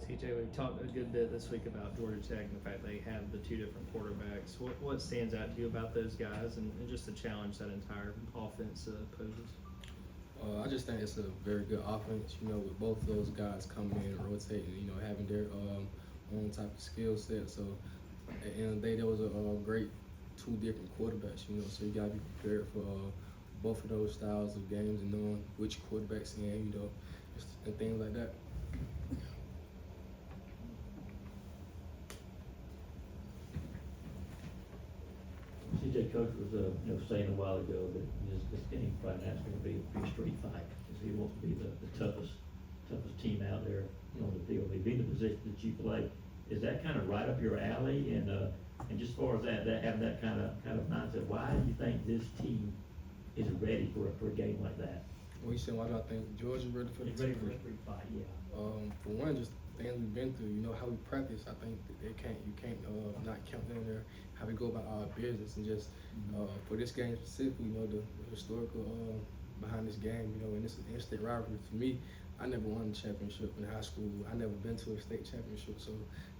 TJ, we talked a good bit this week about Georgia Tech and the fact they have the two different quarterbacks. What stands out to you about those guys and just the challenge that entire offense poses? I just think it's a very good offense, with both of those guys coming in and rotating, having their own type of skill set. So at the end of the day, there was a great two different quarterbacks, so you got to be prepared for both of those styles of games and knowing which quarterbacks in, and things like that. CJ, Coach was saying a while ago that this game right now is going to be a street fight because he wants to be the toughest team out there on the field. He be in the position that you play. Is that kind of right up your alley? And just as far as that having that kind of mindset, why do you think this team is ready for a game like that? Well, you said, why do I think Georgia's ready for the It's ready for a street fight, yeah. For one, just things we've been through, how we practice. I think that you can't not count in there how we go about our business and just for this game specifically, the historical behind this game, and this is an instant rivalry. For me, I never won a championship in high school. I never been to a state championship, so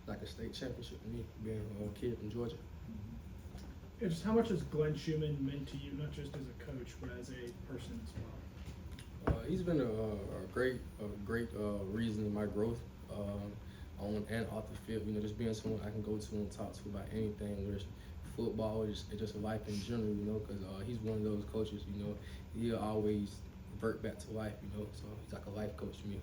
like a state championship for me, being a kid from Georgia. Yeah, just how much has Glenn Schumann meant to you, not just as a coach, but as a person as well? He's been a great reason in my growth on and off the field. Just being someone I can go to and talk to about anything, whether it's football or just life in general. Because he's one of those coaches. He'll always revert back to life. So he's like a life coach to me.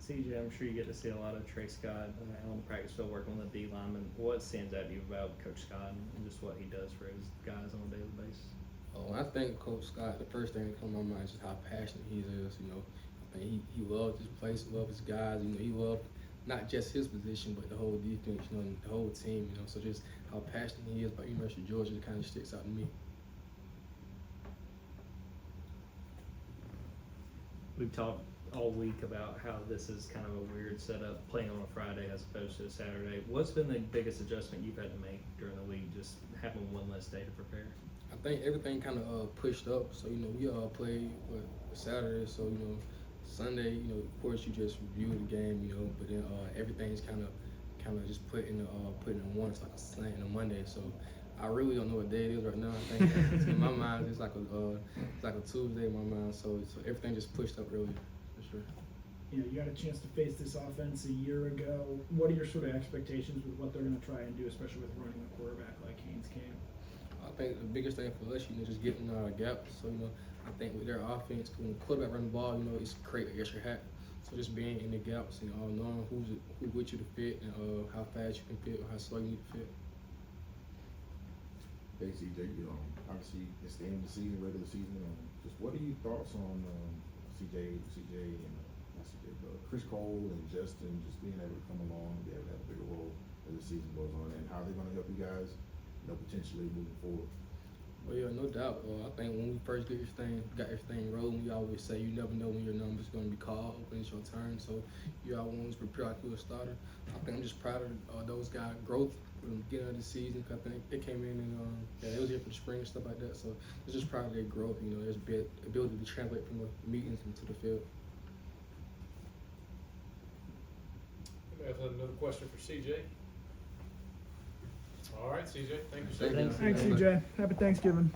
CJ, I'm sure you get to see a lot of Trey Scott on the practice field working on the D lineman. What stands out to you about Coach Scott and just what he does for his guys on a daily basis? When I think Coach Scott, the first thing that comes to my mind is just how passionate he is. I think he loves his place, loves his guys. He loves not just his position, but the whole defense, and the whole team. So just how passionate he is about University of Georgia kind of sticks out to me. We've talked all week about how this is kind of a weird setup, playing on a Friday as opposed to a Saturday. What's been the biggest adjustment you've had to make during the week, just having one less day to prepare? I think everything kind of pushed up. So, we all play Saturday. So, Sunday, of course you just review the game, but then everything's kind of just put in one. It's like a Sunday and a Monday. So I really don't know what day it is right now. I think in my mind it's like a Tuesday in my mind. So everything just pushed up really, for sure. You got a chance to face this offense a year ago. What are your sort of expectations with what they're going to try and do, especially with running a quarterback like Haynes King? I think the biggest thing for us, just getting gaps. So, I think with their offense, when the quarterback run the ball, it's create an extra hat. So just being in the gaps, knowing who with you to fit and how fast you can fit or how slow you need to fit. Hey CJ, obviously it's the end of the season, regular season. Just what are your thoughts on CJ and not CJ, but Chris Cole and Justin just being able to come along, be able to have a bigger role as the season goes on, and how they're going to help you guys, potentially moving forward? Well, yeah, no doubt. I think when we first got everything rolling, we always say you never know when your number's going to be called, when it's your turn. So you always prepare like you're a starter. I think I'm just proud of those guys' growth from the beginning of the season. I think they came in and it was here for the spring and stuff like that. So it's just proud of their growth. There's a ability to translate from the meetings into the field. We have another question for CJ. All right, CJ, thank you, sir. Thank you. Thanks, CJ. Happy Thanksgiving.